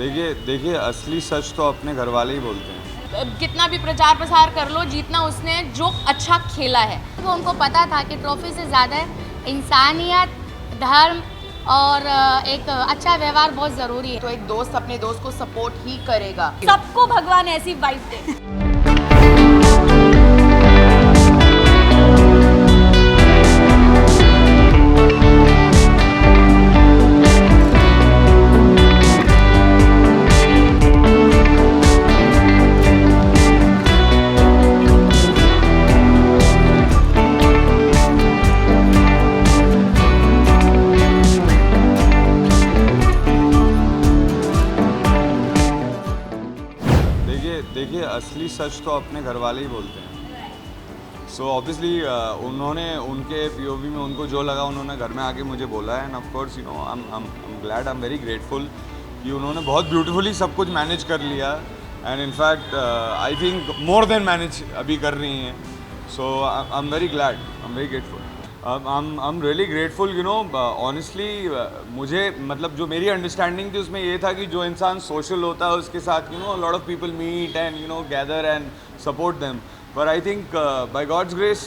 देखिए देखिए असली सच तो अपने घर वाले ही बोलते हैं। कितना भी प्रचार प्रसार कर लो, जीतना उसने जो अच्छा खेला है वो उनको पता था कि ट्रॉफी से ज़्यादा इंसानियत, धर्म और एक अच्छा व्यवहार बहुत ज़रूरी है। तो एक दोस्त अपने दोस्त को सपोर्ट ही करेगा। सबको भगवान ऐसी वाइफ दे। देखिए असली सच तो अपने घर वाले ही बोलते हैं। सो ऑब्वियसली उन्होंने उनके पीओवी में उनको जो लगा उन्होंने घर में आके मुझे बोला है। And of course you know I am glad, I am very grateful कि उन्होंने बहुत ब्यूटीफुली सब कुछ मैनेज कर लिया। And in fact I think more than manage अभी कर रही हैं। So I am very glad, I am very grateful, I am really grateful. You know honestly मुझे मतलब जो मेरी अंडरस्टैंडिंग थी उसमें ये था कि जो इंसान सोशल होता है उसके साथ you know lot of people meet and you know gather and support them. पर I think by God's grace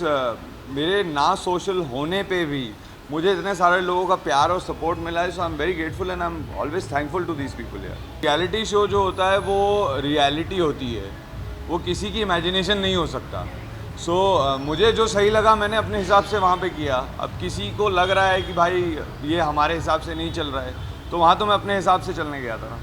मेरे ना सोशल होने पे भी मुझे इतने सारे लोगों का प्यार और सपोर्ट मिला है। So I am very grateful and I am always thankful to these people यार। रियलिटी शो जो होता है वो रियलिटी होती है, वो किसी की इमेजिनेशन नहीं हो सकता। सो मुझे जो सही लगा मैंने अपने हिसाब से वहाँ पे किया। अब किसी को लग रहा है कि भाई ये हमारे हिसाब से नहीं चल रहा है, तो वहाँ तो मैं अपने हिसाब से चलने गया था ना।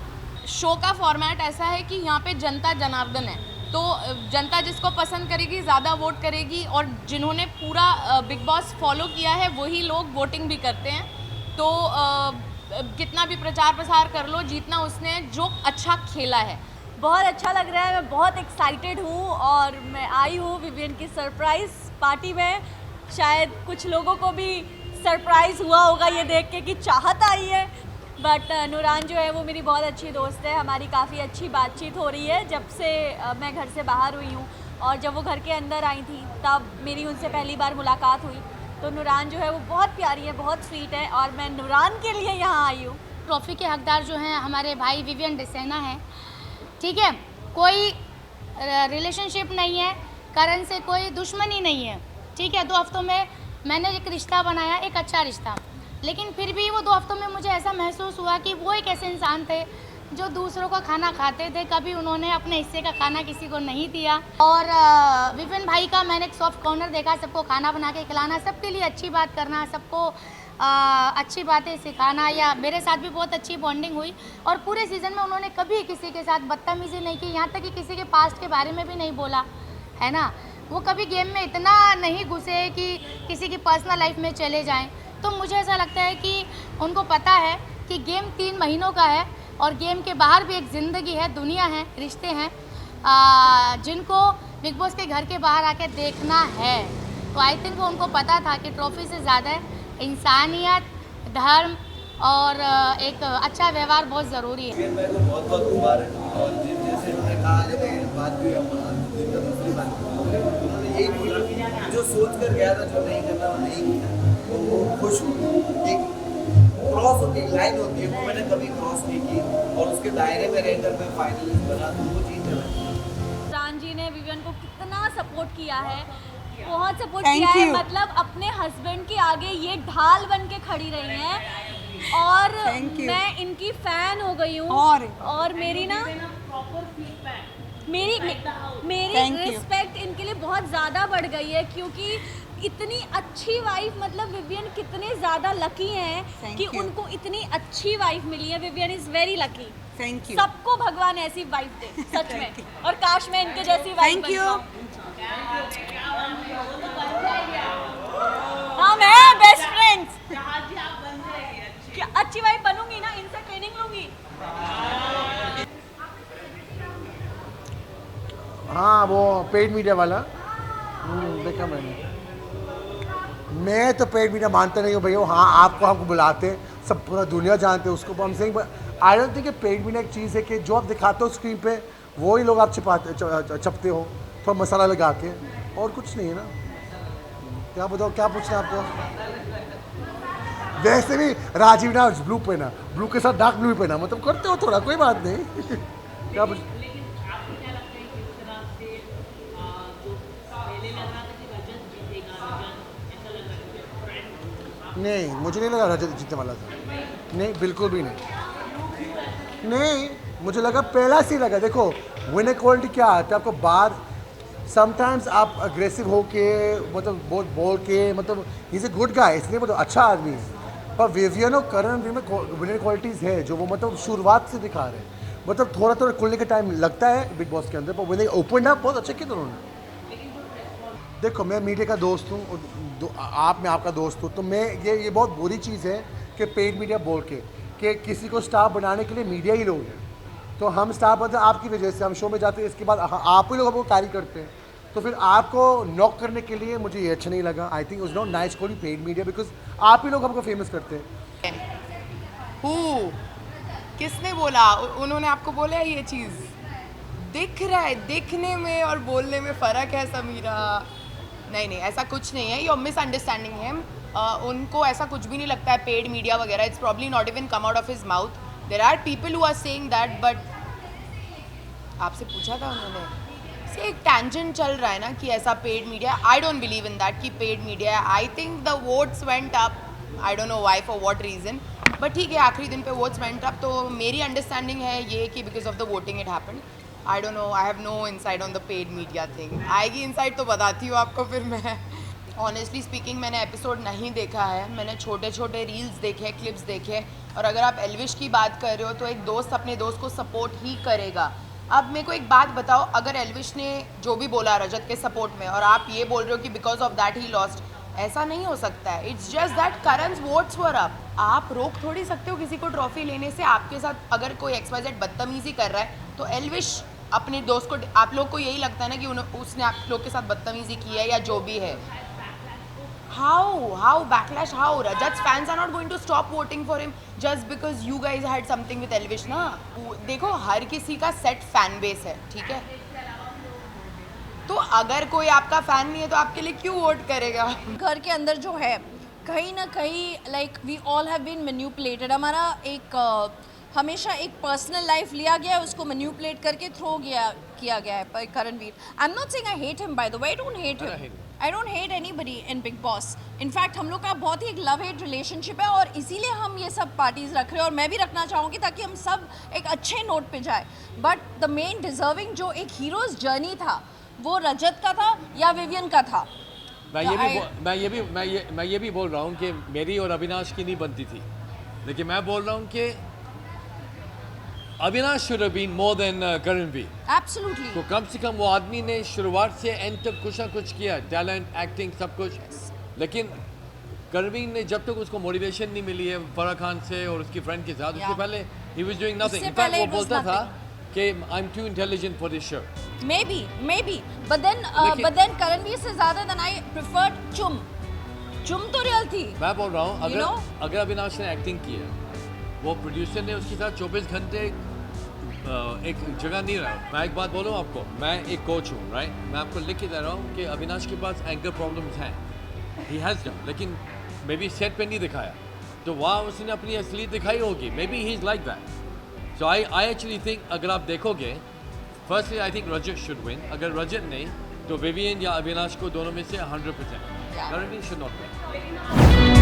शो का फॉर्मेट ऐसा है कि यहाँ पे जनता जनार्दन है, तो जनता जिसको पसंद करेगी ज़्यादा वोट करेगी, और जिन्होंने पूरा बिग बॉस फॉलो किया है वही लोग वोटिंग भी करते हैं। तो कितना भी प्रचार प्रसार कर लो, जीतना उसने जो अच्छा खेला है। बहुत अच्छा लग रहा है, मैं बहुत एक्साइटेड हूँ और मैं आई हूँ विवियन की सरप्राइज़ पार्टी में। शायद कुछ लोगों को भी सरप्राइज़ हुआ होगा ये देख के कि चाहत आई है, बट नूरान जो है वो मेरी बहुत अच्छी दोस्त है। हमारी काफ़ी अच्छी बातचीत हो रही है जब से मैं घर से बाहर हुई हूँ, और जब वो घर के अंदर आई थी तब मेरी उनसे पहली बार मुलाकात हुई। तो नूरान जो है वो बहुत प्यारी है, बहुत स्वीट है, और मैं नूरान के लिए यहाँ आई हूँ। ट्रॉफी के हकदार जो हैं हमारे भाई विवियन डिसेना हैं, ठीक है। कोई रिलेशनशिप नहीं है, करण से कोई दुश्मनी नहीं है, ठीक है। 2 हफ्तों में मैंने एक रिश्ता बनाया, एक अच्छा रिश्ता, लेकिन फिर भी वो 2 हफ्तों में मुझे ऐसा महसूस हुआ कि वो एक ऐसे इंसान थे जो दूसरों का खाना खाते थे, कभी उन्होंने अपने हिस्से का खाना किसी को नहीं दिया। और विपिन भाई का मैंने एक सॉफ्ट कॉर्नर देखा, सबको खाना बना के खिलाना, सबके लिए अच्छी बात करना, सबको अच्छी बातें सिखाना, या मेरे साथ भी बहुत अच्छी बॉन्डिंग हुई। और पूरे सीज़न में उन्होंने कभी किसी के साथ बदतमीज़ी नहीं की, यहाँ तक कि किसी के पास्ट के बारे में भी नहीं बोला, है ना। वो कभी गेम में इतना नहीं घुसे कि किसी की पर्सनल लाइफ में चले जाएं। तो मुझे ऐसा लगता है कि उनको पता है कि गेम 3 महीनों का है, और गेम के बाहर भी एक ज़िंदगी है, दुनिया है, रिश्ते हैं, जिनको बिग बॉस के घर के बाहर आके देखना है। तो आई थिंक वो उनको पता था कि ट्रॉफी से ज़्यादा इंसानियत, धर्म और एक अच्छा व्यवहार बहुत ज़रूरी है। मेरे को बहुत बहुत मुबारक। और जैसे मैंने कहा बात भी दूसरी बात उन्होंने यही बोला, जो सोच कर गया था जो नहीं करना वो नहीं किया, तो वो खुश हो। एक क्रॉस होती है, लाइन होती है, वो मैंने कभी क्रॉस नहीं की, और उसके दायरे में रहकर मैं फाइनलिस्ट बना, तो वो चीज़ है। रान जी ने विवियन को कितना सपोर्ट किया है, बहुत सपोर्ट किया है। मतलब अपने हस्बैंड के आगे ये ढाल बन के खड़ी रही हैं, और मैं इनकी फैन हो गई हूँ। और मेरी ना मेरी रिस्पेक्ट इनके लिए बहुत ज़्यादा बढ़ गई है, क्योंकि इतनी अच्छी वाइफ, मतलब विवियन कितने ज़्यादा लकी हैं कि उनको इतनी अच्छी वाइफ मिली है। Vivian is very lucky. Thank you. सबको भगवान ऐसी वाइफ दे, सच में। और काश मैं इनके जैसी वाइफ बन पाऊं। हम हैं बेस्ट फ्रेंड्स। क्या अच्छी वाइफ बनूंगी ना, इनसे ट्रेनिंग लूंगी। हाँ वो पेड मीडिया वाला देखा मैंने। मैं तो पेड मीडिया मानता नहीं हूँ भैया। हाँ आपको हमको बुलाते, सब पूरा दुनिया जानते हैं उसको। हम saying I don't think paid media एक चीज़ है कि जो आप दिखाते हो स्क्रीन पे वो ही लोग आप छपते हो, थोड़ा मसाला लगा के, और कुछ नहीं है ना। क्या बताओ, क्या पूछना है आपको? वैसे भी राजीव ने ब्लू पहना, ब्लू के साथ डार्क ब्लू पहना, मतलब करते हो थोड़ा, कोई बात नहीं। क्या नहीं, मुझे नहीं लगा रजत जीतने वाला था, नहीं बिल्कुल भी नहीं, मुझे लगा पहला से लगा। देखो विनर क्वालिटी क्या आता है आपको, बाद समटाइम्स आप अग्रेसिव हो के मतलब बहुत बोल के, मतलब he is a good guy, इसलिए मतलब अच्छा आदमी है, पर विवियन और करण में विनर क्वालिटीज़ है जो वो मतलब शुरुआत से दिखा रहे हैं, मतलब थोड़ा थोड़ा खुलने का टाइम लगता है बिग बॉस के अंदर, पर वो ओपन अप बहुत अच्छे किए उन्होंने। देखो मैं मीडिया का दोस्त हूँ और मैं आपका दोस्त हूँ, तो मैं ये बहुत बुरी चीज़ है कि पेड मीडिया बोल के कि किसी को स्टार बनाने के लिए मीडिया ही लोग हैं, तो हम स्टार बनते हैं आपकी वजह से, हम शो में जाते हैं, इसके बाद आप ही लोग हमको कैरी करते हैं, तो फिर आपको नॉक करने के लिए मुझे ये अच्छा नहीं लगा। I think is not nice calling paid media because आप ही लोग हमको फेमस करते हैं। किसने बोला? उन्होंने आपको बोला है ये चीज़? दिख रहा है, दिखने में और बोलने में फ़र्क है समीरा। नहीं, ऐसा कुछ नहीं है, यू आर मिसअंडरस्टैंडिंग हिम। उनको ऐसा कुछ भी नहीं लगता है पेड मीडिया वगैरह, it's probably not even come out of his mouth. There are people who are saying that, but आपसे पूछा था उन्होंने, से एक टैंजेंट चल रहा है ना कि ऐसा paid media, I don't believe in that कि पेड मीडिया है। I think the votes went up, I don't know why, for what reason, but ठीक है आखिरी दिन पे वोट्स वेंट अप, तो मेरी अंडरस्टैंडिंग है ये कि because of the voting it happened. I don't know, I have no inside on the paid media thing. आएगी इनसाइड तो बताती हूँ आपको फिर मैं। ऑनेस्टली स्पीकिंग मैंने एपिसोड नहीं देखा है, मैंने छोटे छोटे रील्स देखे, क्लिप्स देखे, और अगर आप एल्विश की बात कर रहे हो तो एक दोस्त अपने दोस्त को सपोर्ट ही करेगा। अब मेरे को एक बात बताओ, अगर एल्विश ने जो भी बोला रजत के सपोर्ट में और आप ये बोल रहे हो कि because of that he lost, ऐसा नहीं हो सकता है। It's just that Karan's votes were up. आप रोक थोड़ी सकते हो किसी को ट्रॉफी लेने से। आपके साथ अगर कोई XYZ बदतमीजी कर रहा है तो एल्विश अपने दोस्त को, आप लोग को यही लगता है ना कि उसने आप लोग के साथ बदतमीजी की है या जो भी है। How backlash? How Rajat's fans are not going to stop voting for him just because you guys had something with Elvish ना? देखो हर किसी का सेट फैन बेस है, ठीक है? तो अगर कोई आपका फैन नहीं है तो आपके लिए क्यों वोट करेगा? घर के अंदर जो है कहीं ना कहीं like we all have been manipulated. हमारा एक हमेशा एक पर्सनल लाइफ लिया गया है, उसको मैन्युपुलेट करके किया गया है Karanveer. I am not saying I hate him, by the way I don't hate him, I don't hate anybody in Bigg Boss. In fact हम लोग का बहुत ही एक लव हेट रिलेशनशिप है और इसीलिए हम ये सब पार्टीज रख रहे हैं और मैं भी रखना चाहूँगी ताकि हम सब एक अच्छे नोट पे जाए। बट द मेन डिजर्विंग जो एक हीरोज़ जर्नी था वो रजत का था या विवियन का था। मैं ये भी बोल रहा हूँ कि मेरी और अविनाश की नहीं बनती थी, लेकिन मैं बोल रहा हूँ कि Avinash should have been more than Karanveer. Absolutely. तो कम से कम वो आदमी ने शुरुआत से एंड तक कुछ ना कुछ किया, टैलेंट, एक्टिंग, सब कुछ। लेकिन करणवीर ने जब तक उसको मोटिवेशन नहीं मिली है फराह खान से और उसकी फ्रेंड के साथ, उससे पहले ही वाज डूइंग नथिंग। इनफैक्ट वो बोलता था कि I am too intelligent for this show. Maybe, but then Karanveer से ज़्यादा than I preferred चुम तो रियल थी। मैं बोल रहा हूँ अगर अविनाश ने एक्टिंग की है, वो प्रोड्यूसर ने उसके साथ 24 घंटे एक जगह नहीं रहा। मैं एक बात बोलूँ आपको, मैं एक कोच हूँ, राइट? मैं आपको लिख के दे रहा हूँ कि अविनाश के पास एंकर प्रॉब्लम्स हैं, ही हैज़ डन, लेकिन मे बी सेट पे नहीं दिखाया, तो वहाँ उसने अपनी असलियत दिखाई होगी। May be he is like that. So I actually think अगर आप देखोगे, firstly I think Rajat should win. अगर रजत नहीं तो विवियन या अविनाश को दोनों में से 100%। Karanveer should not win.